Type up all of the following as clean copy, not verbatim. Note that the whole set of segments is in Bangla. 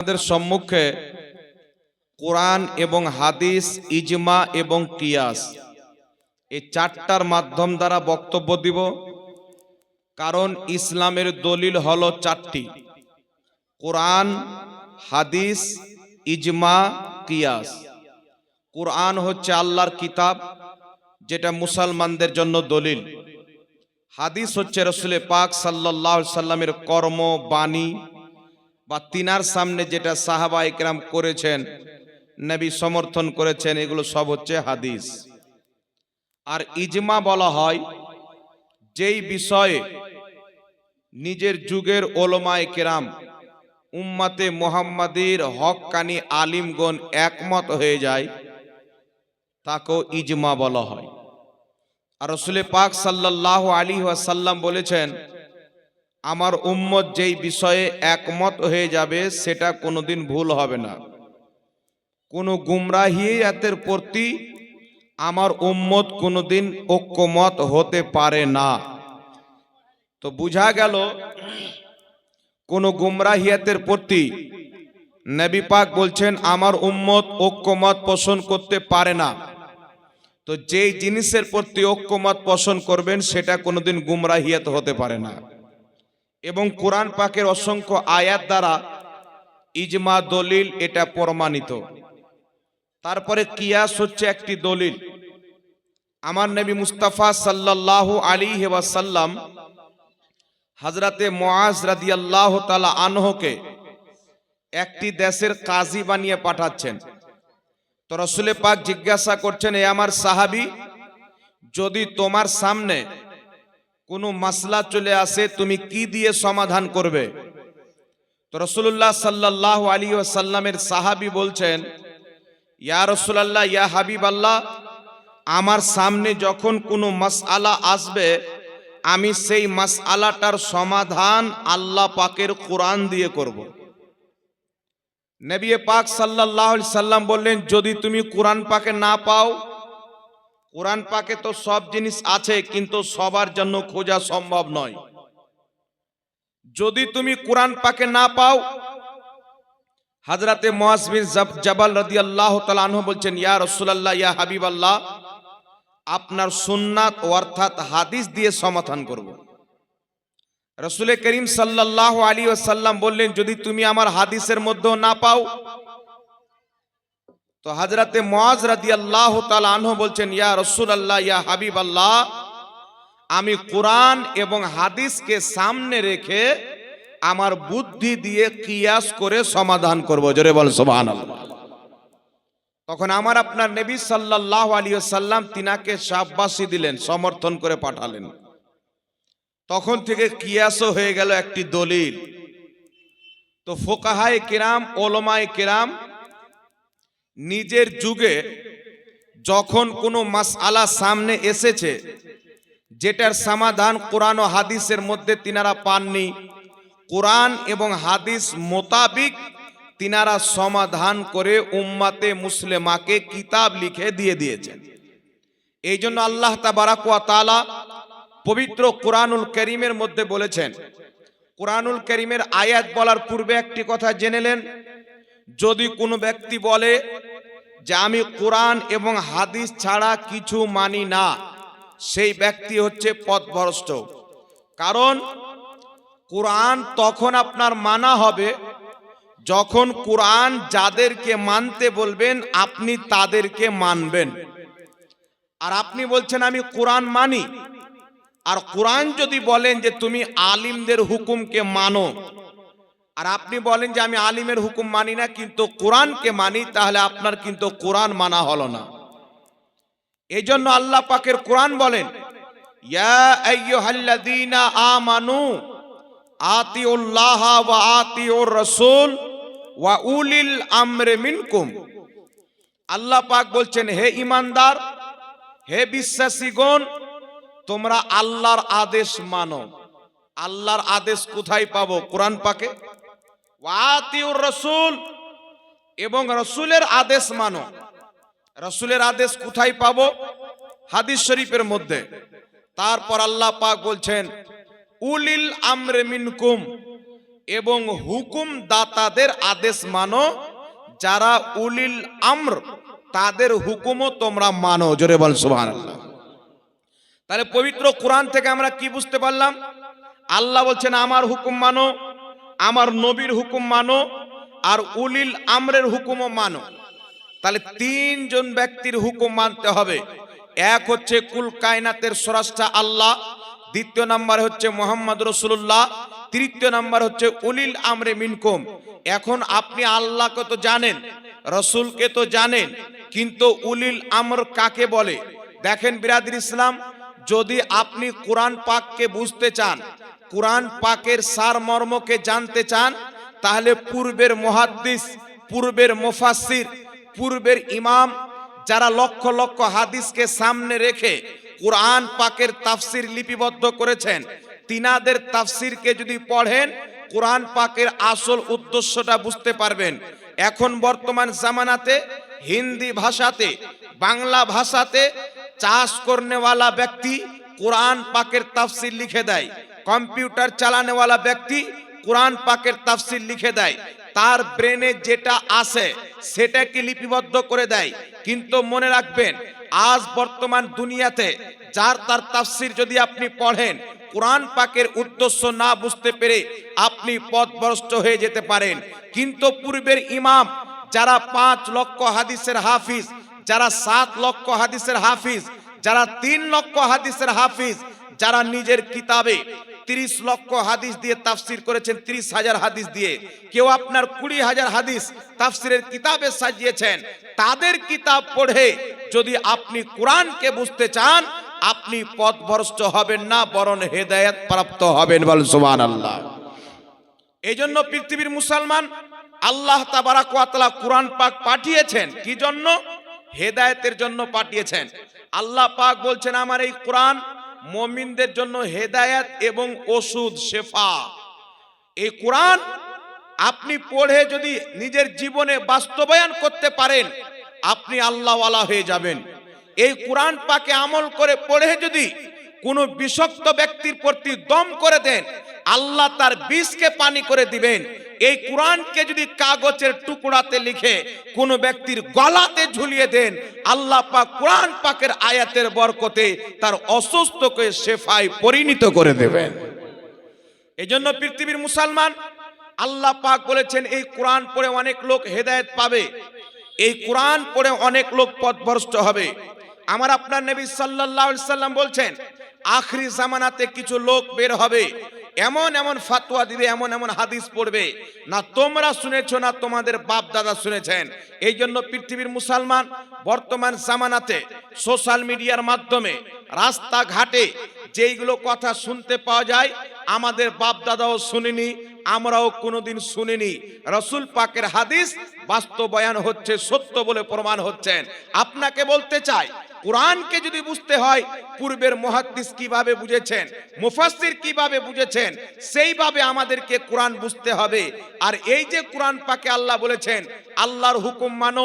আমাদের সম্মুখে কোরআন এবং হাদিস, ইজমা এবং কিয়াস এই চারটার মাধ্যম দ্বারা বক্তব্য দিব। কারণ ইসলামের দলিল হলো চারটি: কোরআন, হাদিস, ইজমা, কিয়াস। কোরআন হচ্ছে আল্লাহর কিতাব, যেটা মুসলমানদের জন্য দলিল। হাদিস হচ্ছে রসুল পাক সাল্লাল্লাহু আলাইহি সাল্লামের কর্ম, বাণী বা তিনার সামনে যেটা সাহাবা ইকরাম করেছেন, নবী সমর্থন করেছেন, এগুলো সব হচ্ছে হাদিস। আর ইজমা বলা হয় যেই বিষয়ে নিজের যুগের ওলামায়ে কেরাম, উম্মতে মুহাম্মাদির হক্কানি আলিমগণ একমত হয়ে যায়, তাকেও ইজমা বলা হয়। আর রাসূল পাক সাল্লাল্লাহু আলাইহি ওয়াসাল্লাম বলেছেন, আমার উম্মত যেই বিষয়ে একমত হয়ে যাবে সেটা কোনোদিন ভুল হবে না। কোনো গুমরাহিয়াতের প্রতি আমার উম্মত কোনোদিন ঐক্যমত হতে পারে না। তো বুঝা গেল কোনো গুমরাহিয়াতের প্রতি নবী পাক বলছেন আমার উম্মত ঐক্যমত পোষণ করতে পারে না। তো যেই জিনিসের প্রতি ঐক্যমত পোষণ করবেন সেটা কোনোদিন গুমরাহিয়াত হতে পারে না। এবং কোরআন পাকের অসংখ্য আয়াত দ্বারা ইজমা দলিল এটা প্রমাণিত। তারপরে কিয়াস হচ্ছে একটি দলিল। আমার নবী মুস্তাফা সাল্লাল্লাহু আলাইহি ওয়াসাল্লাম হযরতে মুআজ রাদিয়াল্লাহু তাআলা আনহুকে একটি দেশের কাজী বানিয়ে পাঠাচ্ছেন। তো রাসূল পাক জিজ্ঞাসা করছেন, এ আমার সাহাবী, যদি তোমার সামনে কোনো মাসলা চলে আসে তুমি কি দিয়ে সমাধান করবে? তো রাসূলুল্লাহ সাল্লাল্লাহু আলাইহি ওয়াসাল্লামের সাহাবী বলছেন, ইয়া রাসূলুল্লাহ, ইয়া হাবিবাল্লাহ, আমার সামনে যখন কোনো মাসআলা আসবে আমি সেই মাসআলাটার সমাধান আল্লাহ পাকের কোরআন দিয়ে করব। নবী পাক সাল্লাল্লাহু আলাইহি সাল্লাম বললেন, যদি তুমি কোরআন পাকে না পাও, কোরআন পাকে তো সব জিনিস আছে কিন্তু সবার জন্য খোঁজা সম্ভব নয়। যদি তুমি কোরআন পাকে না পাও, হযরতে মুআজ বিন জাবাল রাদিয়াল্লাহু তাআলা আনহু বলছেন, ইয়া রাসূলুল্লাহ, ইয়া হাবিবাল্লাহ, আপনার সুন্নাত অর্থাৎ হাদিস দিয়ে সমাধান করব। রাসূল করিম সাল্লাল্লাহু আলাইহি ওয়াসাল্লাম বললেন, যদি তুমি আমার হাদিসের মধ্যেও না পাও, তো হযরতে মুআজ রাদিয়াল্লাহু তাআলা আনহু বলছেন, ইয়া রাসূলুল্লাহ, ইয়া হাবিবাল্লাহ, আমি কোরআন এবং হাদিসকে সামনে রেখে আমার বুদ্ধি দিয়ে কিয়াস করে সমাধান করব। জোরে বল সুবহানাল্লাহ। তখন আমার আপনার নবী সাল্লাল্লাহু আলাইহি ওয়াসাল্লাম তিনাকে শাবাশী দিলেন, সমর্থন করে পাঠালেন। তখন থেকে কিয়াসও হয়ে গেল একটি দলিল। তো ফুকাহায়ে কেরাম, ওলামায়ে কেরাম নিজের যুগে যখন কোনো মাসআলা সামনে এসেছে যেটার সমাধান কোরআন ও হাদিসের মধ্যে তিনারা পাননি, কোরআন এবং হাদিস মোতাবিক তিনারা সমাধান করে উম্মাতে মুসলিমাকে কিতাব লিখে দিয়ে দিয়েছেন। এই জন্য আল্লাহ তাবারাক ওয়া তাআলা পবিত্র কোরআনুল কারীমের মধ্যে বলেছেন, কোরআনুল কারীমের আয়াত বলার পূর্বে একটি কথা জেনে নেন, যদি কোনো ব্যক্তি বলে যে আমি কোরআন এবং হাদিস ছাড়া কিছু মানি না, সেই ব্যক্তি হচ্ছে পথভ্রষ্ট। কারণ কোরআন তখন আপনার মানা হবে যখন কোরআন যাদেরকে মানতে বলবেন আপনি তাদেরকে মানবেন। আর আপনি বলছেন আমি কোরআন মানি, আর কোরআন যদি বলেন যে তুমি আলিমদের হুকুমকে মানো, আর আপনি বলেন যে আমি আলিমের হুকুম মানি না কিন্তু কোরআনকে মানি, তাহলে আপনার কিন্তু কোরআন মানা হলো না। এই জন্য আল্লাহ পাকের কোরআন বলেন, ইয়া আইয়ুহাল্লাযীনা আমানু আতিউল্লাহ ওয়া আতিউর রাসূল ওয়া উলিল আমরি মিনকুম। আল্লাহ পাক বলছেন, হে ঈমানদার, হে বিশ্বাসীগণ, তোমরা আল্লাহর আদেশ মানো। আল্লাহর আদেশ কোথায় পাবো? কোরআন পাকে। ওয়া আতিউর রাসূল, এবং রাসূলের আদেশ মানো। রাসূলের আদেশ কোথায় পাবো? হাদিস শরীফের মধ্যে। তারপর আল্লাহ পাক বলছেন উলিল আমরি মিনকুম, এবং হুকুম দাতাদের আদেশ মানো, যারা উলিল আমর তাদের হুকুমও তোমরা মানো। জোরে বল সুবহানাল্লাহ। তাহলে পবিত্র কোরআন থেকে আমরা কি বুঝতে পারলাম? আল্লাহ বলছেন আমার হুকুম মানো, আমার নবীর হুকুম মানো, আর উলিল আমরের হুকুমও মানো। তাহলে তিনজন ব্যক্তির হুকুম মানতে হবে। এক হচ্ছে কুল কায়নাতের স্রষ্টা আল্লাহ, দ্বিতীয় নাম্বার হচ্ছে মুহাম্মদ রাসূলুল্লাহ, তৃতীয় নাম্বার হচ্ছে উলিল আমরে মিনকুম। এখন আপনি আল্লাহকে তো জানেন, রসুলকে তো জানেন, কিন্তু উলিল আমর কাকে বলে? দেখেন বিরাদর ইসলাম, যদি আপনি কোরআন পাককে বুঝতে চান, কোরআন পাকের সারমর্মকে জানতে চান, তাহলে পূর্বের মুহাদ্দিস, পূর্বের মুফাসসির, পূর্বের ইমাম যারা লক্ষ লক্ষ হাদিসকে সামনে রেখে কোরআন পাকের তাফসির লিপিবদ্ধ করেছেন, তিনাদের তাফসিরকে যদি পড়েন, কোরআন পাকের আসল উদ্দেশ্যটা বুঝতে পারবেন। এখন বর্তমান জামানাতে হিন্দি ভাষাতে, বাংলা ভাষাতে চাষ করনেওয়ালা ব্যক্তি কোরআন পাকের তাফসির লিখে দেয়, কম্পিউটার চালানেওয়ালা ব্যক্তি কোরআন পাকের তাফসির লিখে দেয়, তার ব্রেনে যেটা আসে সেটাকে লিপিবদ্ধ করে দেয়। কিন্তু মনে রাখবেন, আজ বর্তমান দুনিয়াতে যার তার তাফসির যদি আপনি পড়েন, কোরআন পাকের উদ্দেশ্য না বুঝতে পেরে আপনি পথভ্রষ্ট হয়ে যেতে পারেন। কিন্তু পূর্বের ইমাম যারা 5 লক্ষ হাদিসের হাফিজ, যারা 7 লক্ষ হাদিসের হাফিজ, যারা 3 লক্ষ হাদিসের হাফিজ, যারা নিজের কিতাবে 30 লক্ষ হাদিস দিয়ে তাফসির করেছেন, 30,000 হাদিস দিয়ে, কেউ আপনার 20,000 হাদিস তাফসিরের কিতাবে সাজিয়েছেন, তাদের কিতাব পড়ে যদি আপনি কোরআনকে বুঝতে চান, আপনি পথভ্রষ্ট হবেন না, বরং হেদায়েত প্রাপ্ত হবেন। বল সুবহানাল্লাহ। এই জন্য পৃথিবীর মুসলমান আল্লাহ তাবারাক ওয়া তাআলা কোরআন পাক পাঠিয়েছেন কি জন্য? হেদায়েতের জন্য পাঠিয়েছেন। আল্লাহ পাক বলছেন আমার এই কোরআন মুমিনদের জন্য হেদায়েত এবং ওষুধ, শেফা। এই কোরআন আপনি পড়ে যদি নিজের জীবনে বাস্তবায়ন করতে পারেন, আপনি আল্লাহওয়ালা হয়ে যাবেন। এই কোরআন পাকে আমল করে পড়ে যদি কোনো বিষাক্ত ব্যক্তির প্রতি দম করে দেন, আল্লাহ তার বিষকে পানি করে দিবেন। এই কোরআনকে যদি কাগজের টুকরাতে লিখে কোনো ব্যক্তির গলাতে ঝুলিয়ে দেন, আল্লাহ পাক কোরআন পাকের আয়াতের বরকতে তার অসুস্থকে শেফায় পরিণত করে দেবেন। এজন্য পৃথিবীর মুসলমান আল্লাহ পাক বলেছেন এই কোরআন পড়ে অনেক লোক হেদায়েত পাবে, এই কোরআন পড়ে অনেক লোক পথভ্রষ্ট হবে। আমার আপনার নবী সাল্লাল্লাহু আলাইহি সাল্লাম বলছেন আখরি জামানাতে কিছু লোক বের হবে, এমন এমন ফতোয়া দিবে, এমন এমন হাদিস পড়বে, না তোমরা শুনেছো না তোমাদের বাপ দাদা শুনেছেন। এই জন্য পৃথিবীর মুসলমান বর্তমান জামানাতে সোশ্যাল মিডিয়ার মাধ্যমে রাস্তাঘাটে যেইগুলো কথা শুনতে পাওয়া যায়, আমাদের বাপ দাদাও শুনিনি, আমরাও কোনোদিন শুনিনি। রাসূল পাকের হাদিস বাস্তবায়ন হচ্ছে, সত্য বলে প্রমাণ হচ্ছেন। আপনাকে বলতে চাই, কোরআনকে যদি বুঝতে হয়, পূর্বের মুহাদ্দিস কিভাবে বুঝেছেন, মুফাসসির কিভাবে বুঝেছেন, সেইভাবে আমাদেরকে কোরআন বুঝতে হবে। আর এই যে কোরআন পাকে আল্লাহ বলেছেন আল্লাহর হুকুম মানো,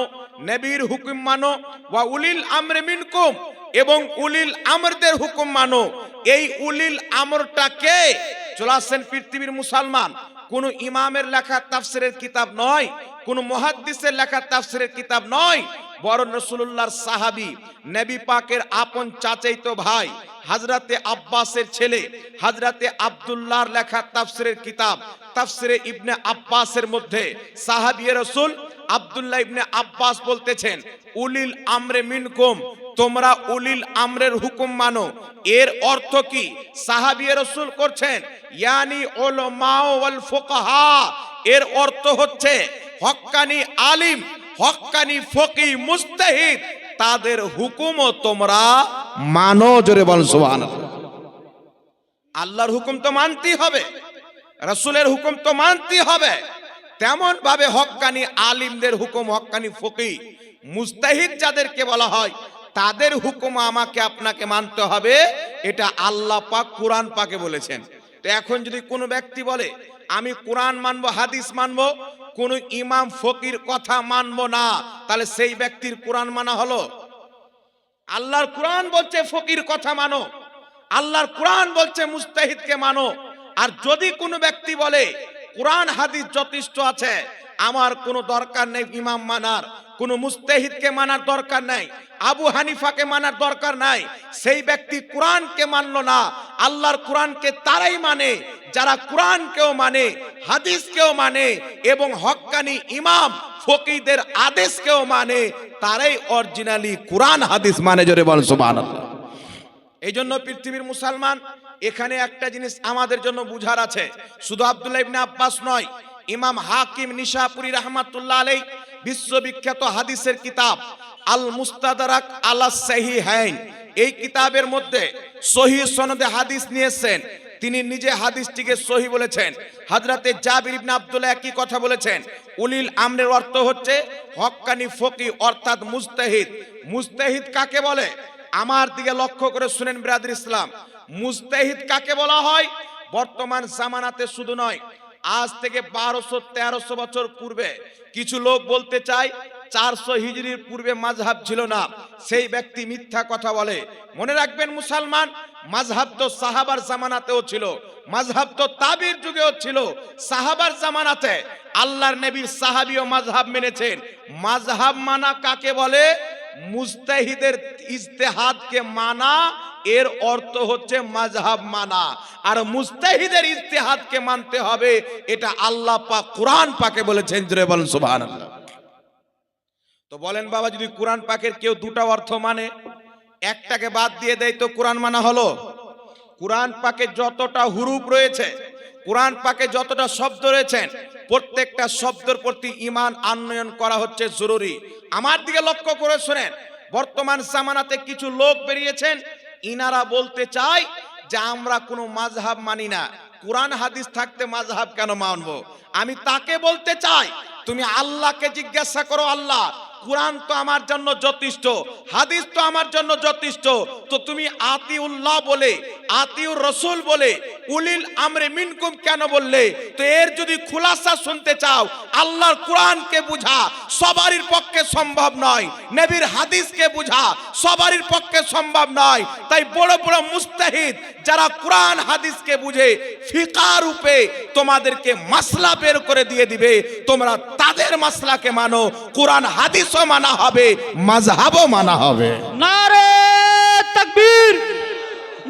নবীর হুকুম মানো, ওয়া উলিল আমরি মিনকুম, এবং উলিল আমরদের হুকুম মানো। এই উলিল আমরটাকে চলে আসেন পৃথিবীর মুসলমান, কোন ইমামের লেখা তাফসিরের কিতাব নয়, কোন মুহাদ্দিসের লেখা তাফসিরের কিতাব নয়, বরং রাসূলুল্লাহর সাহাবী, নবী পাকের আপন চাচাতো ভাই হযরতে আব্বাসের ছেলে হযরতে আব্দুল্লাহর লেখা তাফসিরের কিতাব তাফসিরে ইবনে আব্বাসের মধ্যে সাহাবী রাসূল আব্দুল্লাহ ইবনে আব্বাস বলতেছেন উলিল আমরে মিনকুম, তোমরা উলিল আমরের হুকুম মানো। এর অর্থ কি? সাহাবী রাসূল করছেন ইয়ানি উলামা ওয়াল ফুকাহা, এর অর্থ হচ্ছে হক্কানি আলিম, হক্কানি ফকি, মুজতাহিদ, তাদের হুকুমও তোমরা মানো। জোরে বল সুবহানাল্লাহ। আল্লাহর হুকুম তো মানতেই হবে, রাসূলের হুকুম তো মানতেই হবে, তেমন ভাবে হক্কানি আলিমদের হুকুম, হক্কানি ফকি, মুজতাহিদ যাদেরকে বলা হয়, তাদের হুকুম আমাকে আপনাকে মানতে হবে। এটা আল্লাহ পাক কোরআন পাকে বলেছেন। তো এখন যদি কোনো ব্যক্তি বলে আমি কোরআন মানবো, হাদিস মানবো, কোন ইমাম ফকির কথা মানবো না, তাহলে সেই ব্যক্তির কোরআন মানা হলো? আল্লাহর কোরআন বলছে ফকির কথা মানো, আল্লাহর কোরআন বলছে মুজতাহিদকে মানো। আর যদি কোনো ব্যক্তি বলে কোরআন হাদিস যথেষ্ট আছে, আমার কোনো দরকার নেই ইমাম মানার, কোনো মুস্তাহিদকে মানার দরকার নাই, আবু হানিফাকে মানার দরকার নাই। সেই ব্যক্তি কোরআনকে মানলো না। আল্লাহর কোরআনকে তারাই মানে যারা কোরআনকেও মানে, হাদিসকেও মানে এবং হক্কানি ইমাম ফকিহদের আদেশকেও মানে, তারাই অরিজিনালি কোরআন হাদিস মানে। জোরে বলেন সুবহানাল্লাহ। এই জন্য পৃথিবীর মুসলমান, এখানে একটা জিনিস আমাদের জন্য বুঝার আছে, শুধু আব্দুল্লাহ ইবনে আব্বাস নয়, ইমাম হাকিম নিশাপুরী রাহমাতুল্লাহ আলাইহি বিশ্ববিখ্যাত হাদিসের কিতাব আল মুস্তাদরাক আলা সাহিহাইন, এই কিতাবের মধ্যে সহিহ সনদে হাদিস নিয়েছেন। তিনি নিজে হাদিসটিকে সহিহ বলেছেন। হযরতে জাবির ইবনে আব্দুল্লাহ একই কথা বলেছেন। উলিল আমরের অর্থ হচ্ছে হক্কানি ফকিহ অর্থাৎ মুজতাহিদ। মুজতাহিদ কাকে বলে? আমার দিকে লক্ষ্য করে শুনেন বিরাদর ইসলাম, মুজতাহিদ কাকে বলা হয়? বর্তমান জামানাতে শুধু নয়, আজ থেকে 1200-1300 বছর পূর্বে কিছু লোক বলতে চায় 400 হিজরির পূর্বে মাযহাব ছিল না, সেই ব্যক্তি মিথ্যা কথা বলে। মনে রাখবেন মুসলমান, মাযহাব তো সাহাবার জামানাতেও ছিল, মাযহাব তো তাবির যুগেও ছিল। সাহাবার জামানাতে আল্লাহর নবীর সাহাবীও মাযহাব মেনেছেন। মাযহাব মানা কাকে বলে? মুজতাহিদের ইজতিহাদকে মানা, এর অর্থ হচ্ছে মাযহাব মানা। আর মুজতাহিদের ইজতিহাদকে মানতে হবে, এটা আল্লাহ পাক কোরআন পাকে বলেছেন। জোরে বলেন সুবহানাল্লাহ। তো বলেন বাবা, যদি কোরআন পাকের কেউ দুটো অর্থ মানে, একটাকে বাদ দিয়ে দেয়, তো কোরআন মানা হলো? কোরআন পাকে যতটা হুরুফ রয়েছে, কোরআন পাকে যতটা শব্দ রয়েছেন, প্রত্যেকটা শব্দের প্রতি ঈমান আনয়ন করা হচ্ছে জরুরি। আমার দিকে লক্ষ্য করে শুনেন, বর্তমান জামানাতে কিছু লোক বেরিয়েছেন, ইনারা বলতে চায় যে আমরা কোনো মাযহাব মানি না, কোরআন হাদিস থাকতে মাযহাব কেন মানবো? আমি তাকে বলতে চাই, তুমি আল্লাহকে জিজ্ঞাসা করো, আল্লাহ কোরআন তো আমার জন্য যথেষ্ট, হাদিস তো আমার জন্য যথেষ্ট, তো তুমি আতিউল্লাহ বলে, আতিউর রাসূল বলে, উলিল আমরে মিনকুম কেন বললে? তো এর যদি খুলাসা শুনতে চাও, আল্লাহর কোরআনকে বুঝা সবারই পক্ষে সম্ভব নয়, নবীর হাদিসকে বুঝা সবারই পক্ষে সম্ভব নয়। তাই বড় বড় মুস্তাহিদ যারা কোরআন হাদিসকে বুঝে ফিকাহ রূপে তোমাদেরকে মাসলা বের করে দিয়ে দিবে, তোমরা তাদের মাসলাকে মানো, কোরআন হাদিসও মানা হবে, মাযহাবও মানা হবে। নারে তাকবীর,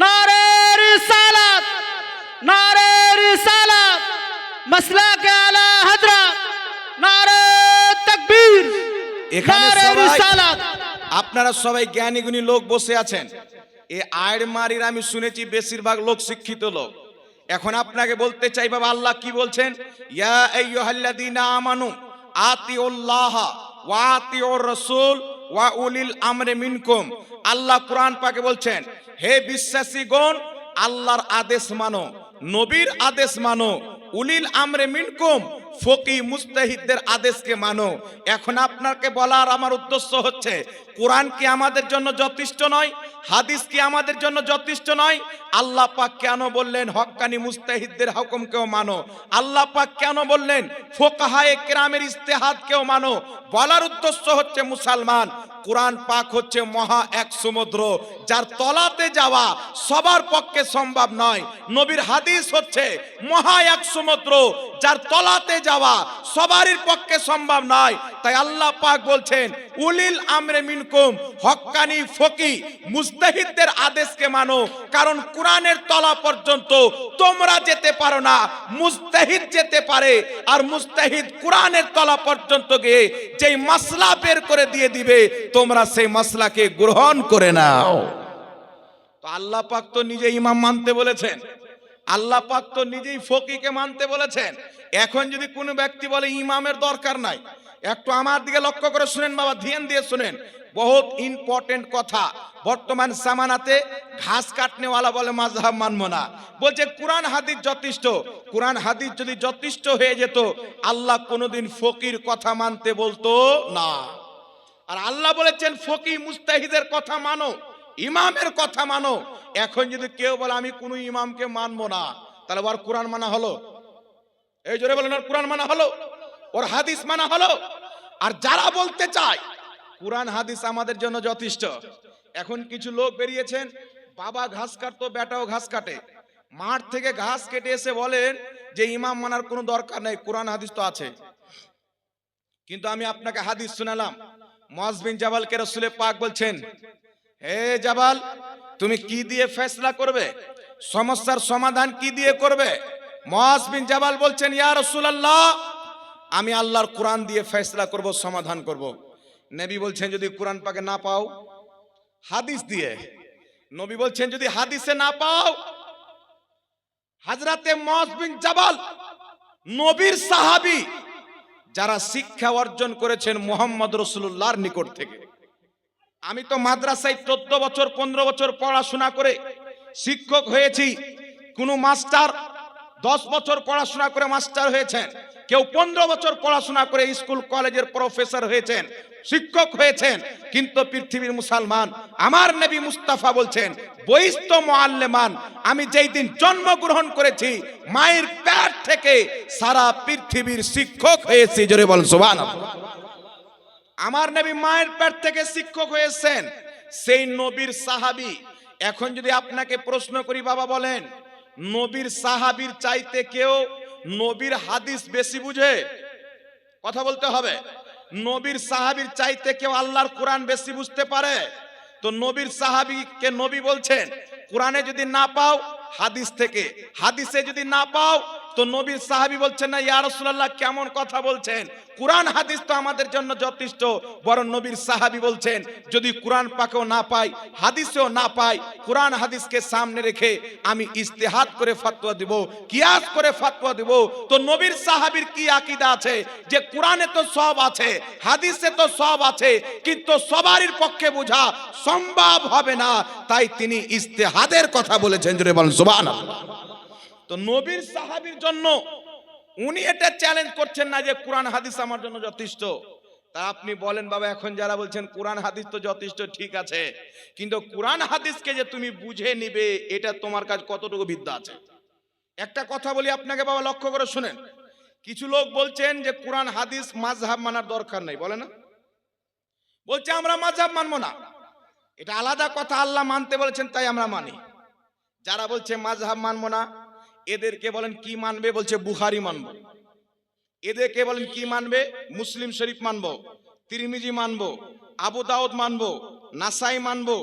নারে রিসালাত, নারে রিসালাত, মাসলাকে আলা হযরত, নারে তাকবীর, এখানে নারে সবাই, রিসালাত। আপনারা সবাই জ্ঞানী গুণী লোক বসে আছেন। এই আয়ের মারির আমি শুনেছি বেশিরভাগ লোক শিক্ষিত লোক। এখন আপনাকে বলতে চাই বাবা, আল্লাহ কি বলছেন? ইয়া আইয়ুহাল্লাযীনা আমানু আতিউল্লাহ ওয়া আতিউর রাসূল ওয়া উলিল আমরি মিনকুম। আল্লাহ কোরআন পাকে বলছেন, হে বিশ্বাসীগণ, আল্লাহর আদেশ মানো, নবীর আদেশ মানো, উলিল আমরে মিনকুম ফকিহ মুজতাহিদদের আদেশকে মানো। এখন আপনাকে বলার আমার উদ্দেশ্য হচ্ছে, কোরআন কি আমাদের জন্য যথেষ্ট নয়? হাদিস কি আমাদের জন্য যথেষ্ট নয়? আল্লাহ পাক কেন বললেন হক্কানি মুজতাহিদদের হুকুমকেও মানো? আল্লাহ পাক কেন বললেন ফুকাহায়ে কেরামের ইজতিহাদকেও মানো? বলার উদ্দেশ্য হচ্ছে মুসলমান, কোরআন পাক হচ্ছে মহা এক সমুদ্র, যার তলাতে যাওয়া সবার পক্ষে সম্ভব নয়। নবীর হাদিস হচ্ছে মহা এক সমুদ্র, যার তলাতে যাওয়া সবারই পক্ষে সম্ভব নয়। তাই আল্লাহ পাক বলছেন উলিল আমরে মিনকুম, হক্কানি ফকিহ মুজতাহিদদের আদেশকে মানো, কারণ কোরআনের তলা পর্যন্ত তোমরা যেতে পারো না, মুজতাহিদ যেতে পারে। আর মুজতাহিদ কোরআনের তলা পর্যন্ত গিয়ে যেই মাসলা বের করে দিয়ে দিবে, তোমরা সেই মাসলাকে গ্রহণ করে নাও। তো আল্লাহ পাক তো নিজে ইমাম মানতে বলেছেন, আল্লাহ পাক তো নিজেই ফকিহকে মানতে বলেছেন। এখন যদি কোনো ব্যক্তি বলে ইমামের দরকার নাই, একটু আমার দিকে লক্ষ্য করে শুনেন বাবা, ধ্যান দিয়ে শুনেন, বহুত ইম্পর্টেন্ট কথা। বর্তমান জামানাতে ঘাস কাটনেওয়ালা বলে মাযহাব মানবো না, বলছে কোরআন হাদিস যথেষ্ট। কোরআন হাদিস যদি যথেষ্ট হয়ে যেত, আল্লাহ কোনোদিন ফকির কথা মানতে বলতো না। আর আল্লাহ বলেছেন ফকিহ মুজতাহিদের কথা মানো, ইমামের কথা মানো। এখন যদি কেউ বলে আমি কোনো ইমামকে মানবো না, তাহলে ওর কোরআন মানা হলো? এই জোরে বলেন, ওর কোরআন মানা হলো, ওর হাদিস মানা হলো? আর যারা বলতে চায় কোরআন হাদিস আমাদের জন্য যথেষ্ট, এখন কিছু লোক বেরিয়েছেন, বাবা ঘাস কাটতো, বেটাও ঘাস কাটে। মাঠ থেকে ঘাস কেটে এসে বলেন যে ইমাম মানার কোনো দরকার নেই, কোরআন হাদিস তো আছে। কিন্তু আমি আপনাকে হাদিস শোনালাম, মুআজ বিন জাবালকে রাসূল পাক বলছেন, হে জাবাল, তুমি কি দিয়ে ফয়সালা করবে, সমস্যার সমাধান কি দিয়ে করবে? মুআজ বিন জাবাল বলছেন, ইয়া রাসূলুল্লাহ, আমি আল্লাহর কোরআন দিয়ে ফয়সালা করব, সমাধান করব। নবী বলছেন, যদি কোরআন পাকে না পাও, হাদিস দিয়ে। নবী বলছেন, যদি হাদিসে না পাও, হযরতে মুআজ বিন জাবাল নবীর সাহাবী, যারা শিক্ষা অর্জন করেছেন মুহাম্মদ রাসূলুল্লাহর নিকট থেকে। আমি তো মাদ্রাসায় 14 বছর 15 বছর পড়াশোনা করে শিক্ষক হয়েছি। কোন মাস্টার 10 বছর পড়াশোনা করে মাস্টার হয়েছেন, কেউ 15 বছর পড়াশোনা করে স্কুল কলেজের প্রফেসর হয়েছেন, শিক্ষক হয়েছেন। কিন্তু পৃথিবীর মুসলমান, আমার নবী মুস্তাফা বলছেন, বইস্ত মুআল্লিমান, আমি যেই দিন জন্মগ্রহণ করেছি মায়ের পেট থেকে সারা পৃথিবীর শিক্ষক হয়েছি। জোরে বল সুবহানাল্লাহ। আমার নবী মায়ের পেট থেকে শিক্ষক হয়েছেন, সেই নবীর সাহাবী। এখন যদি আপনাকে প্রশ্ন করি, বাবা বলেন, নবীর সাহাবীর চাইতে কেউ নবীর হাদিস বেশি বুঝে? কথা বলতে হবে। নবীর সাহাবীর চাইতে কেউ আল্লাহর কোরআন বেশি বুঝতে পারে? তো নবীর সাহাবীকে নবী বলছেন, কোরআনে যদি না পাও হাদিস থেকে, হাদিসে যদি না পাও তো নবীর সাহাবী বলছেন, না ইয়া রাসূলুল্লাহ, কেমন কথা বলছেন, কোরআন হাদিস তো আমাদের জন্য যথেষ্ট। বরং নবীর সাহাবী বলছেন, যদি কোরআন পাকেও না পাই, হাদিসেও না পাই, কোরআন হাদিসকে সামনে রেখে আমি ইজতিহাদ করে ফতোয়া দেব, কিয়াস করে ফতোয়া দেব। তো নবীর সাহাবীর কি আকীদা আছে যে কোরআনে তো সব আছে, হাদিসে তো সব আছে, কিন্তু সবারই পক্ষে বোঝা সম্ভব হবে না, তাই তিনি ইজতিহাদের কথা বলেছেন। জোরে বলেন সুবহানাল্লাহ। তো নবীর সাহাবীর জন্য উনি এটা চ্যালেঞ্জ করছেন না যে কোরআন হাদিস আমার জন্য যথেষ্ট। তা আপনি বলেন, বাবা, এখন যারা বলছেন কোরআন হাদিস তো যথেষ্ট, ঠিক আছে, কিন্তু কোরআন হাদিসকে যে তুমি বুঝে নিবে, এটা তোমার কাছে কতটুকু বিদ্যা আছে? একটা কথা বলি আপনাকে, বাবা, লক্ষ্য করে শুনেন। কিছু লোক বলছেন যে কোরআন হাদিস মাযহাব মানার দরকার নেই, বলে না, বলছে আমরা মাযহাব মানবো না। এটা আলাদা কথা, আল্লাহ মানতে বলেছেন তাই আমরা মানি। যারা বলছে মাযহাব মানবো না, এদেরকে বলেন কি মানবে? বলছে বুখারী মানবো। এদেরকে বলেন কি মানবে? মুসলিম শরীফ মানবো, তিরমিজি মানবো, আবু দাউদ মানবো, নাসাই মানবো,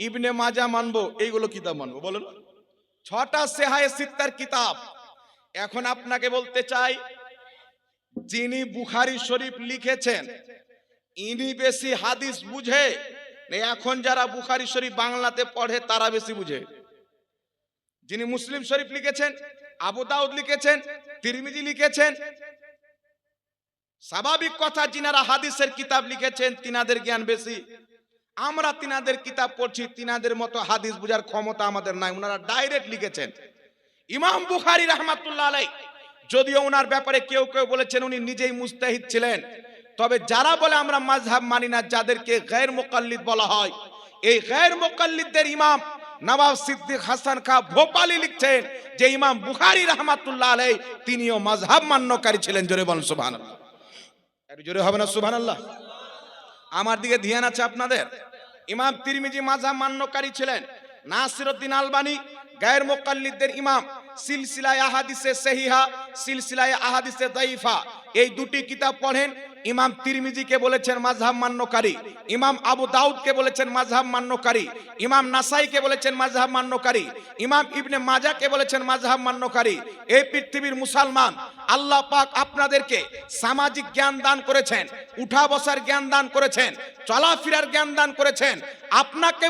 ইবনে মাজা মানবো। এইগুলো কিতাব মানবো, বলেন। 6টা সেহায়ে সিত্তার কিতাব। এখন আপনাকে বলতে চাই, যিনি বুখারী শরীফ লিখেছেন ইনি বেশি হাদিস বুঝে, এখন যারা বুখারী শরীফ বাংলাতে পড়ে তারা বেশি বুঝে? যিনি মুসলিম শরীফ লিখেছেন, আবু দাউদ লিখেছেন, তিরমিজি লিখেছেন, স্বাভাবিক কথা, যিনারা হাদিসের কিতাব লিখেছেন তিনাদের জ্ঞান বেশি। আমরা তিনাদের কিতাব পড়ছি, তিনাদের মতো হাদিস বুঝার ক্ষমতা আমাদের নাই। ওনারা ডাইরেক্ট লিখেছেন। ইমাম বুখারী রাহমাতুল্লাহ আলাইহি, যদিও ওনার ব্যাপারে কেউ কেউ বলেছেন উনি নিজেই মুজতাহিদ ছিলেন, তবে যারা বলে আমরা মাযহাব মানি না, যাদেরকে গায়র মুকাল্লিদ বলা হয়, এই গায়র মুকাল্লিদদের ইমাম নওয়াব সিদ্দিক হাসান খাঁ ভোপালী লিখছেন যে ইমাম বুখারী রাহমাতুল্লাহ আলাইহি তিনিও মাযহাব মান্যকারী ছিলেন। জোরে বলেন সুবহানাল্লাহ। একটু জোরে হবে না সুবহানাল্লাহ? আমার দিকে ধ্যান আছে আপনাদের। ইমাম তিরমিজি মাযহাব মান্যকারী ছিলেন। নাসিরউদ্দিন আলবানী গায়র মুকাল্লিদদের ইমাম। সিলসিলায়ে আহাদিসে সহিহা, সিলসিলায়ে আহাদিসে দাঈফা, এই দুটি কিতাব পড়েন। ইমাম তিরমিজিকে বলেছেন মাযহাব মান্যকারী, ইমাম আবু দাউদকে বলেছেন মাযহাব মান্যকারী, ইমাম নাসাইকে বলেছেন মাযহাব মান্যকারী, ইমাম ইবনে মাজাহকে বলেছেন মাযহাব মান্যকারী। এই পৃথিবীর মুসলমান, আল্লাহ পাক আপনাদেরকে সামাজিক জ্ঞান দান করেছেন, উঠা বসার জ্ঞান দান করেছেন, চলাফেরার জ্ঞান দান করেছেন। আপনাকে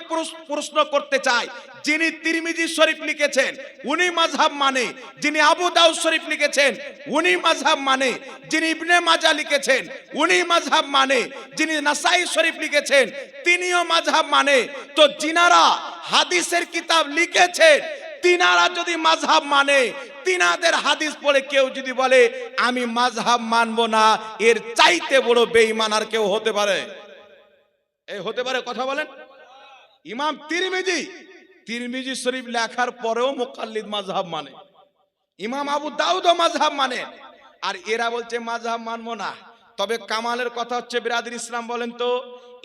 প্রশ্ন করতে চাই, যিনি তিরমিজি শরীফ লিখেছেন উনি মাযহাব মানে, যিনি আবু দাউদ শরীফ লিখেছেন উনি মাযহাব মানে, যিনি ইবনে মাজাহ লিখেছেন উনি মাযহাব মানে, যিনি নাসাই শরীফ লিখেছেন তিনিও মাযহাব মানে। তো যিনারা হাদিসের কিতাব লিখেছেন তিনারা যদি মাযহাব মানে, তিনাদের হাদিস পড়ে কেউ যদি বলে আমি মাযহাব মানবো না, এর চাইতে বড় বেঈমান আর কেউ হতে পারে? এই হতে পারে? কথা বলেন। ইমাম তিরমিজি শরীফ লেখার পরেও মুকাল্লিদ মাযহাব মানে, ইমাম আবু দাউদও মাযহাব মানে, আর এরা বলছে মাযহাব মানবো না। তবে কামালের কথা হচ্ছে, বিরাদর ইসলাম বলেন তো,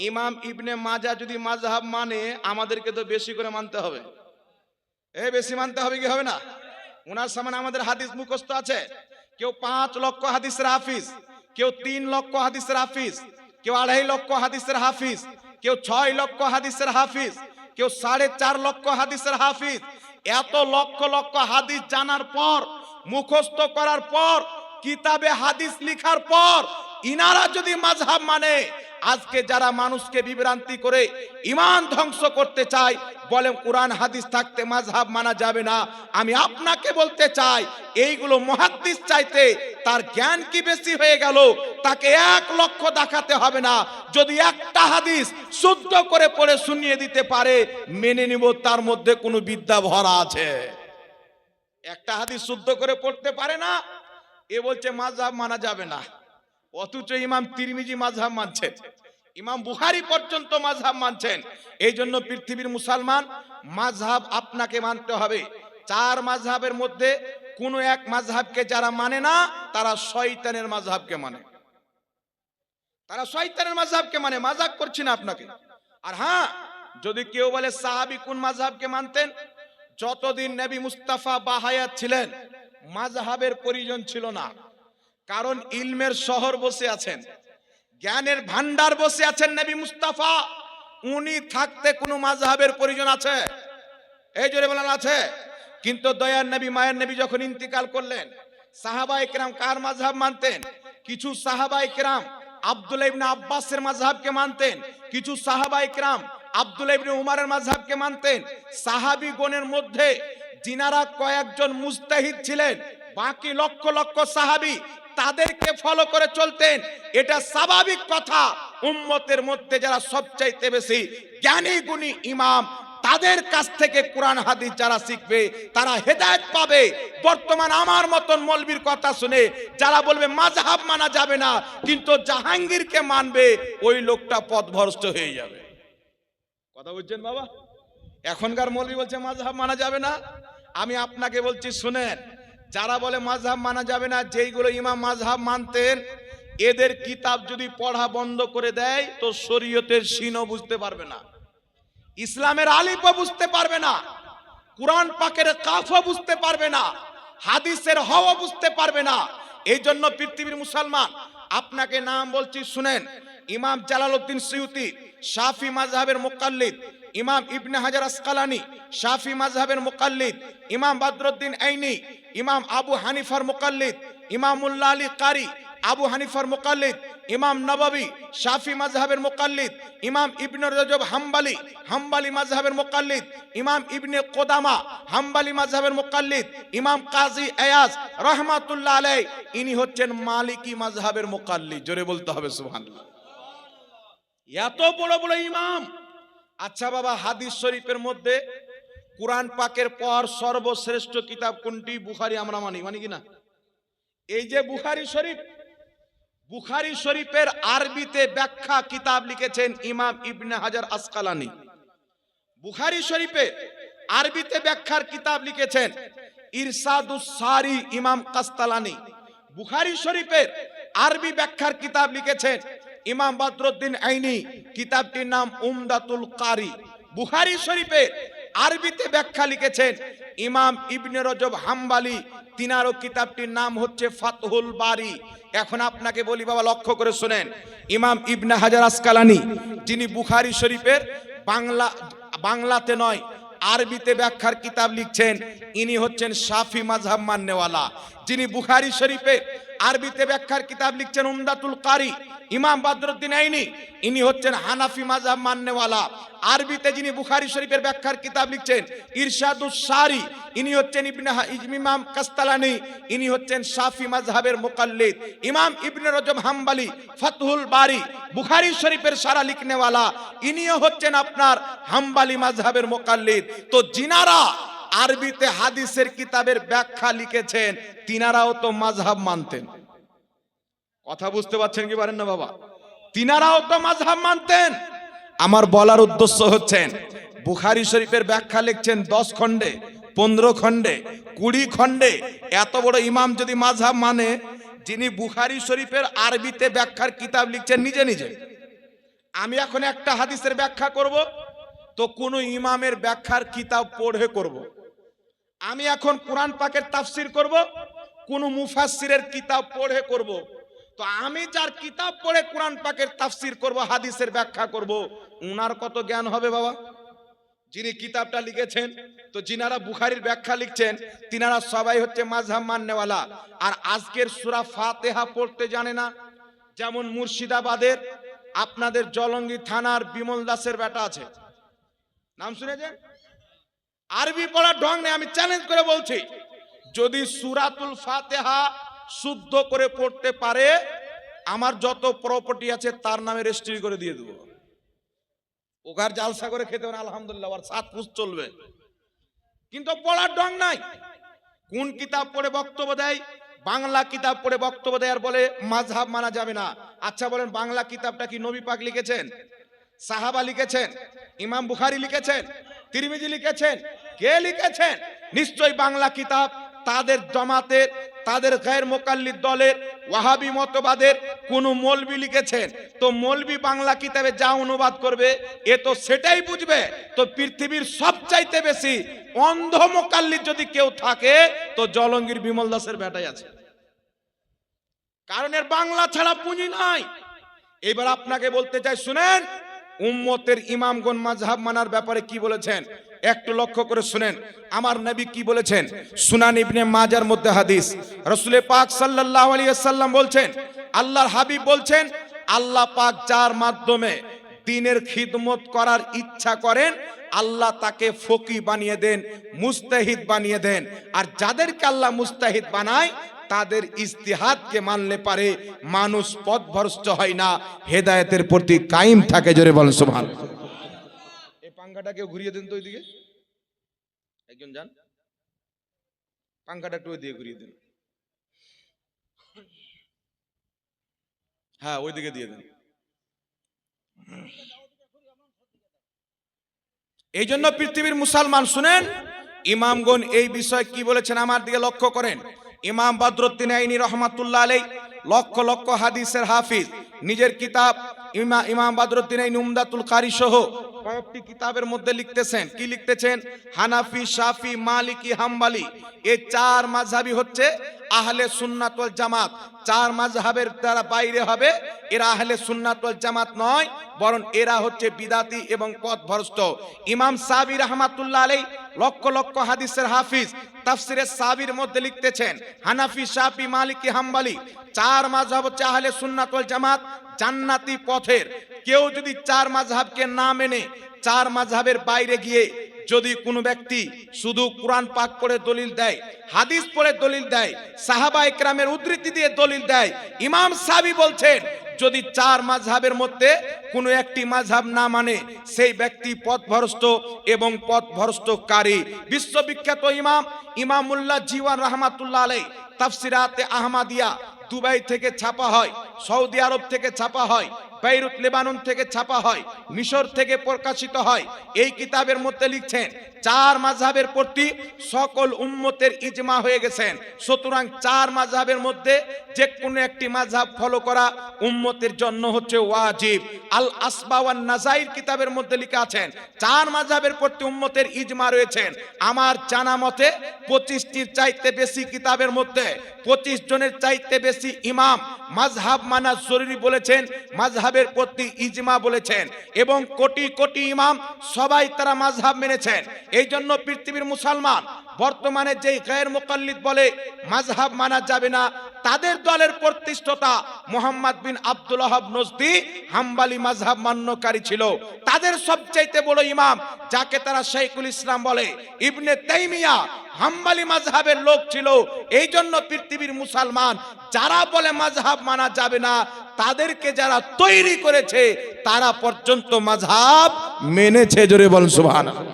ইমাম ইবনে মাজাহ যদি মাযহাব মানে, আমাদেরকে তো বেশি করে মানতে হবে। বেশি মানতে হবে কি হবে না? ওনার সামনে আমাদের হাদিস মুখস্থ আছে। কেউ 5 লক্ষ হাদিসের হাফিজ, কেউ 3 লক্ষ হাদিসের হাফিজ, কেউ 2.5 লক্ষ হাদিসের হাফিজ, কেউ 6 লক্ষ হাদিসের হাফিজ, কেউ 4.5 লক্ষ হাদিসের হাফিজ। এত লক্ষ লক্ষ হাদিস জানার পর, মুখস্থ করার পর, কিতাবে হাদিস লিখার পর ইনারা যদি মাযহাব মানে, আজকে যারা মানুষকে বিভ্রান্তি করে ঈমান ধ্বংস করতে চায়, বলে কোরআন হাদিস থাকতে মাযহাব মানা যাবে না। আমি আপনাকে বলতে চাই, এইগুলো মুহাদ্দিস চাইতে তার জ্ঞান কি বেশি হয়ে গেল? তাকে 1 লক্ষ দেখাতে হবে না। যদি একটা হাদিস শুদ্ধ করে পড়ে শুনিয়ে দিতে পারে, মেনে নিব তার মধ্যে কোনো বিদ্যা ভরা আছে। একটা হাদিস শুদ্ধ করে পড়তে পারে না, এ বলছে মাযহাব মানা যাবে না। অথচ ইমাম তিরমিজি মাযহাব মানছেন, ইমাম বুখারী পর্যন্ত মাযহাব মানছেন। এই জন্য পৃথিবীর মুসলমান, মাযহাব আপনাকে মানতে হবে। 4 মাযহাবের মধ্যে কোন এক মাযহাবকে যারা মানে না, তারা শয়তানের মাযহাবকে মানে। তারা শয়তানের মাযহাবকে মানে। মাযাক করছি না আপনাকে। আর হ্যাঁ, যদি কেউ বলে সাহাবী কোন মাযহাবকে মানতেন, যতদিন নবী মুস্তাফা বাহায়াত ছিলেন মাযহাবের প্রয়োজন ছিল না। কারণ ইলমের শহর বসে আছেন, জ্ঞানের ভান্ডার বসে আছেন নবী মুস্তাফা। উনি থাকতে কোনো মাযহাবের প্রয়োজন আছে? এই জোরে বলেন আছে। কিন্তু দয়ার নবী মায়ের নবী যখন ইন্তিকাল করলেন, সাহাবায়ে কেরাম কার মাযহাব মানতেন? কিছু সাহাবায়ে কেরাম আব্দুল্লাহ ইবনে আব্বাসের মাযহাবকে মানতেন, কিছু সাহাবায়ে কেরাম আব্দুল্লাহ ইবনে উমরের মাযহাবকে মানতেন। সাহাবীগণের মধ্যে যিনারা কয়েকজন মুজতাহিদ ছিলেন, বাকি লক্ষ লক্ষ সাহাবী তাদেরকে ফলো করে চলতেন। এটা স্বাভাবিক কথা। উম্মতের মধ্যে যারা সবচাইতে বেশি জ্ঞানী গুণী ইমাম, তাদের কাছ থেকে কোরআন হাদিস যারা শিখবে তারা হেদায়েত পাবে। বর্তমান আমার মতন মৌলবীর কথা শুনে যারা বলবে মাযহাব মানা যাবে না, কিন্তু জাহাঙ্গীরকে মানবে, ওই লোকটা পথভ্রষ্ট হয়ে যাবে। কথা বুঝছেন বাবা? এখনকার মৌলবী বলছে মাযহাব মানা যাবে না। আমি আপনাকে বলছি শুনেন, যারা বলে মাযহাব মানা যাবে না, যেইগুলো ইমাম মাযহাব মানতেন, এদের কিতাব যদি পড়া বন্ধ করে দেয় তো শরীয়তের শিনও বুঝতে পারবে না, ইসলামের আলিফও বুঝতে পারবে না, কুরআন পাকের কাফও বুঝতে পারবে না, হাদিসের হওয়া বুঝতে পারবে না। এই জন্য পৃথিবীর মুসলমান, আপনাকে নাম বলছি শুনেন। ইমাম জালালউদ্দিন সুয়ুতি শাফি মাযহাবের মুকাল্লিদ, ইমাম ইবনে হাজার আসকালানি শাফি মাযহাবের মুকাল্লিদ, ইমাম বদরুদ্দিন আইনি ইমাম আবু হানিফার মুকাল্লিদ, ইমামুল্লাহ আলী কারি আবু হানিফার মুকাল্লিদ, ইমাম নববী শাফি মাযহাবের মুকাল্লিদ, ইমাম ইবনে রজব হাম্বলি হাম্বলি মাযহাবের মুকাল্লিদ, ইমাম ইবনে কুদামা হাম্বলি মাযহাবের মুকাল্লিদ, ইমাম কাজী আয়াজ রাহমাতুল্লাহ আলাইহি ইনি হচ্ছেন মালিকি মাযহাবের মুকাল্লিদ। জোরে বলতে হবে সুবহানাল্লাহ। এত বড় বড় ইমাম। আচ্ছা বাবা, হাদিস শরীফের মধ্যে কুরআন পাকের পর সর্বশ্রেষ্ঠ কিতাব কোনটি? বুখারী আমরা মানি কি না? এই যে বুখারী শরীফ, বুখারী শরীফের আরবিতে ব্যাখ্যা কিতাব লিখেছেন ইমাম ইবনে হাজার আসকালানি। বুখারী শরীফের আরবিতে ব্যাখ্যার কিতাব লিখেছেন ইরশাদুস সারি ইমাম কাস্তালানি। বুখারী শরীফের আরবি ব্যাখ্যার কিতাব লিখেছেন ইমাম বদরুদ্দিন আইনি, কিতাবটির নাম উমদাতুল কারি। বুখারী শরীফের আরবিতে ব্যাখ্যা লিখেছেন ইমাম ইবনে রজব হাম্বলি, তিনারও কিতাবটির নাম হচ্ছে ফাতহুল বারি। এখন আপনাকে বলি বাবা, লক্ষ্য করে শুনেন, ইমাম ইবনে হাজার আসকালানি যিনি বুখারী শরীফের বাংলাতে নয় আরবিতে ব্যাখ্যার কিতাব লিখছেন, ইনি হচ্ছেন শাফি মাযহাব মাননেওয়ালা। যিনি বুখারী শরীফের আরবিতে ব্যাখ্যার কিতাব লিখছেন উমদাতুল কারি, ইমাম বদরুদ্দিন আইনি, ইনি হচ্ছেন হানাফি মাযহাব মাননেওয়ালা। আরবিতে যিনি বুখারী শরীফের ব্যাখ্যার কিতাব লিখছেন ইরশাদুস সারি, ইনি হচ্ছেন ইমাম কাস্তালানি, ইনি হচ্ছেন শাফি মাযহাবের মুকাল্লিদ। ইমাম ইবনে রজব হাম্বলি ফাতহুল বারি বুখারী শরীফের সারা লিখনেওয়ালা, ইনিও হচ্ছেন আপনার হাম্বলি মাযহাবের মুকাল্লিদ। তো যিনারা আরবিতে হাদিসের কিতাবের ব্যাখ্যা লিখেছেন, তিনারাও তো মাযহাব মানতেন। কথা বুঝতে পারছেন কি পারেন না বাবা? তিনারাও তো মাযহাব মানতেন। আমার বলার উদ্দেশ্য হচ্ছেন, বুখারী শরীফের ব্যাখ্যা লিখছেন 10 খণ্ডে, 15 খণ্ডে, 20 খণ্ডে। এত বড় ইমাম যদি মাযহাব মানে, যিনি বুখারী শরীফের আরবিতে ব্যাখ্যার কিতাব লিখছেন নিজে নিজে, আমি এখন একটা হাদিসের ব্যাখ্যা করব, তো কোন ইমামের ব্যাখ্যার কিতাব পড়ে করব। আমি এখন কোরআন পাকের তাফসির করব, কোন মুফাসসিরের কিতাব পড়ে করব। তো আমি যার কিতাব পড়ে কোরআন পাকের তাফসির করব, হাদিসের ব্যাখ্যা করব, উনার কত জ্ঞান হবে বাবা? যিনি কিতাবটা লিখেছেন, তো যিনারা বুখারীর ব্যাখ্যা লিখছেন, তিনারা সবাই হচ্ছে মাযহাব মাননেওয়ালা, আর আজকের সূরা ফাতিহা পড়তে জানে না। যেমন মুর্শিদাবাদের আপনাদের জলঙ্গি থানার বিমল দাসের বেটা আছে, নাম শুনেছেন? আরবি পড়ার ঢং নেই। আমি চ্যালেঞ্জ করে বলছি, যদি সূরাতুল ফাতিহা শুদ্ধ করে পড়তে পারে, আমার যত প্রপার্টি আছে তার নামে রেজিস্ট্রি করে দিয়ে দেবো। ওগার জালসা করে খেতে হবে আলহামদুলিল্লাহ, আর 7 পুষ চলবে। কিন্তু পড়ার ঢং নাই। কোন কিতাব পড়ে বক্তব্য দেয়? বাংলা কিতাব পড়ে বক্তব্য দেয় আর বলে মাযহাব মানা যাবে না। আচ্ছা বলেন, বাংলা কিতাবটা কি নবী পাক লিখেছেন, সাহাবা লিখেছেন, ইমাম বুখারী লিখেছেন, তিরমিজি লিখেছেন? কে লিখেছেন? নিশ্চয়ই বাংলা কিতাব তাদের জামাতের, তাদের গায়ের মোকাল্লিদ দলের, ওয়াহাবি মতবাদের কোন মৌলবি লিখেছেন। তো মৌলবি বাংলা কিতাবে যা অনুবাদ করবে, এ তো সেটাই বুঝবে। তো পৃথিবীর সবচাইতে বেশি অন্ধ মোকাল্লিদ যদি কেউ থাকে, তো জলঙ্গির বিমল দাসের বেটাই আছে। কারণ এর বাংলা ছাড়া পুঁজি নাই। এবার আপনাকে বলতে চাই, শুনেন, উম্মতের ইমামগণ মাযহাব মানার ব্যাপারে কি বলেছেন একটু লক্ষ্য করে শুনেন। আমার নবী কি বলেছেন? সুনান ইবনে মাজার মধ্যে হাদিস, রাসূল পাক সাল্লাল্লাহু আলাইহি ওয়াসাল্লাম বলছেন, আল্লাহর হাবিব বলছেন, আল্লাহ পাক যার মাধ্যমে দ্বীনের খিদমত করার ইচ্ছা করেন, আল্লাহ তাকে ফকি বানিয়ে দেন, মুস্তাহিদ বানিয়ে দেন। আর যাদেরকে আল্লাহ মুস্তাহিদ বানায়, তাদের ইজতিহাদকে মানলে পারে মানুষ পথভ্রষ্ট হয় না, হেদায়েতের প্রতি কায়েম থাকে। জোরে বলেন সুবহানাল্লাহ। এই পাঙ্খাটা কেউ ঘুরিয়ে দেন তো ওইদিকে, একজন যান, পাঙ্খাটা একটু ওইদিকে ঘুরিয়ে দেন। হ্যাঁ, ওইদিকে দিয়ে দেন। এই জন্য পৃথিবীর মুসলমান শুনেন, ইমামগণ এই বিষয়ে কি বলেছেন আমার দিকে লক্ষ্য করেন। ইমাম বদরুদ্দিন আইনি রহমাতুল্লাহ আলাইহি লক্ষ লক্ষ হাদিসের হাফিজ, নিজের কিতাব ইমাম বদরুদ্দিন আইনি উমদাতুল কারি সহ কয়েকটি কিতাবের মধ্যে লিখতেছেন। কি লিখতেছেন? হানাফি, শাফি, মালিকি, হাম্বলি, এই 4 মাযহাবই হচ্ছে আহলে সুন্নাত ওয়াল জামাত। 4 মাযহাবের দ্বারা বাইরে হবে, এরা আহলে সুন্নাত ওয়াল জামাত নয়, বরং এরা হচ্ছে বিদাতি এবং পথভ্রষ্ট। ইমাম সাবি রাহমাতুল্লাহ আলাইহি লক্ষ লক্ষ হাদিসের হাফিজ, তাফসিরে সাবির মধ্যে লিখতেছেন, হানাফি, শাফি, মালিকি, হাম্বলি 4 মাযহাব হচ্ছে আহলে সুন্নাত ওয়াল জামাত, জান্নাতি পথের। কেউ যদি 4 মাযহাবকে না মেনে 4 মাযহাবের বাইরে গিয়ে যদি কোনো ব্যক্তি শুধু কোরআন পাক পড়ে দলিল দেয়, হাদিস পড়ে দলিল দেয়, সাহাবা ইকরামের উদ্ধৃতি দিয়ে দলিল দেয়, ইমাম সাবি বলছেন, যদি 4 মাযহাবের মধ্যে কোনো একটি মাযহাব না মানে, সেই ব্যক্তি পথভ্রষ্ট এবং পথভ্রষ্টকারী। বিশ্ববিখ্যাত ইমামুল্লাহ জীওয়ান রাহমাতুল্লাহ আলাইহি তাফসিরাতে আহমদিয়া দুবাই থেকে ছাপা হয়, সৌদি আরব থেকে ছাপা হয়, বেইরুত লেবানন থেকে ছাপা হয়, মিশর থেকে প্রকাশিত হয়। এই কিতাবের মধ্যে লিখছেন, 4 মাযহাবের প্রতি সকল উম্মতের ইজমা হয়ে গেছেন। সুতরাং 4 মাযহাবের মধ্যে যে কোনো একটি মাযহাব ফলো করা উম্মতের জন্য হচ্ছে ওয়াজিব। আল আসবা ওয়ান নাজাইর কিতাবের মধ্যে লেখা আছেন, 4 মাযহাবের প্রতি উম্মতের ইজমা রয়েছেন। আমার জানা মতে 25টির চাইতে বেশি কিতাবের মধ্যে 25 জনের চাইতে বেশি ইমাম মাযহাব মানা জরুরি বলেছেন, মাযহাবের প্রতি ইজমা বলেছেন, এবং কোটি কোটি ইমাম সবাই তারা মাযহাব মেনেছেন। এই জন্য পৃথিবীর মুসলমান বর্তমানে যেই গায়ের মুকাল্লিদ বলে মাযহাব মানা যাবে না, তাদের দলের প্রতিষ্ঠাতা মুহাম্মদ বিন আব্দুল ওয়াহাব নজদি হাম্বলি মাযহাব মান্যকারী ছিল। তাদের সবচাইতে বড় ইমাম, যাকে তারা শাইখুল ইসলাম বলে, ইবনে তাইমিয়া হাম্বলি মাযহাবের লোক ছিল। এই জন্য পৃথিবীর মুসলমান যারা বলে মাযহাব মানা যাবে না, তাদেরকে যারা তৈরি করেছে তারা পর্যন্ত মাযহাব মেনেছে। জোরে বলেন সুবহানাল্লাহ।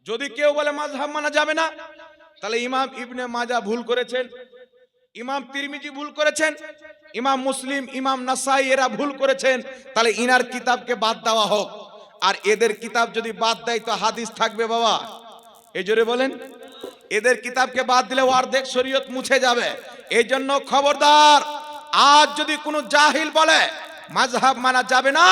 যদি কেউ বলে মাযহাব মানা যাবে না, তাহলে ইমাম ইবনে মাজাহ ভুল করেছেন, ইমাম তিরমিজি ভুল করেছেন, ইমাম মুসলিম, ইমাম নাসাই এরা ভুল করেছেন। তাহলে ইনার কিতাবকে বাদ দেওয়া হোক। আর এদের কিতাব যদি বাদ দেয় তো হাদিস থাকবে বাবা? এই জোরে বলেন। এদের কিতাবকে বাদ দিলে অর্ধেক শরীয়ত মুছে যাবে। এই জন্য খবরদার, আজ যদি কোনো জাহিল বলে মাযহাব মানা যাবে না,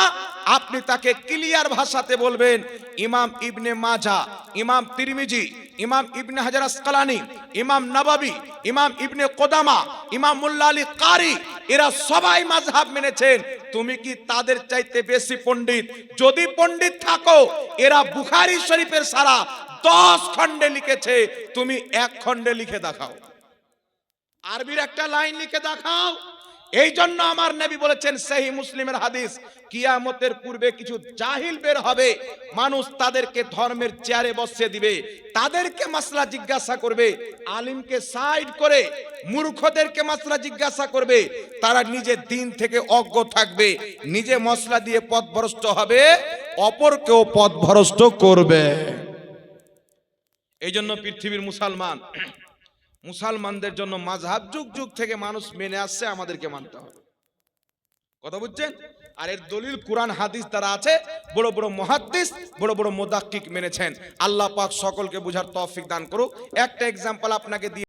আপনি তাকে ক্লিয়ার ভাষাতে বলবেন ইমাম ইবনে মাজাহ, ইমাম তিরমিজি, ইমাম ইবনে হাজার আসকালানি, ইমাম নববী, ইমাম ইবনে কোদামা, ইমাম মুল্লা আলী কারি, এরা সবাই মাযহাব মেনেছেন। তুমি কি তাদের চাইতে বেশি পণ্ডিত? যদি পণ্ডিত থাকো, এরা বুখারী শরীফের সারা 10 খণ্ডে লিখেছে, তুমি 1 খণ্ডে লিখে দেখাও, আরবির একটা লাইন লিখে দেখাও। এই জন্য আমার নবী বলেছেন সহিহ মুসলিমের হাদিস, কিয়ামতের পূর্বে কিছু জাহিল বের হবে, মানুষ তাদেরকে ধর্মের চেয়ারে বসিয়ে দিবে, তাদেরকে মাসলা জিজ্ঞাসা করবে, আলিমকে সাইড করে মূর্খদেরকে মাসলা জিজ্ঞাসা করবে, তারা নিজের দিন থেকে অজ্ঞ থাকবে, নিজে মসলা দিয়ে পথভ্রষ্ট হবে, অপরকেও পথভ্রষ্ট করবে। এই জন্য পৃথিবীর মুসলমানদের জন্য মাযহাব যুগ যুগ থেকে মানুষ মেনে আসছে, আমাদেরকে মানতে হবে। কথা বুঝছেন? আর এর দলিল কুরআন হাদিস দ্বারা আছে। বড় বড় মুহাদ্দিস, বড় বড় মুদাক্কিক মেনেছেন। আল্লাহ পাক সকলকে বুঝার তৌফিক দান করুক। একটা এক্সাম্পল আপনাকে দিয়ে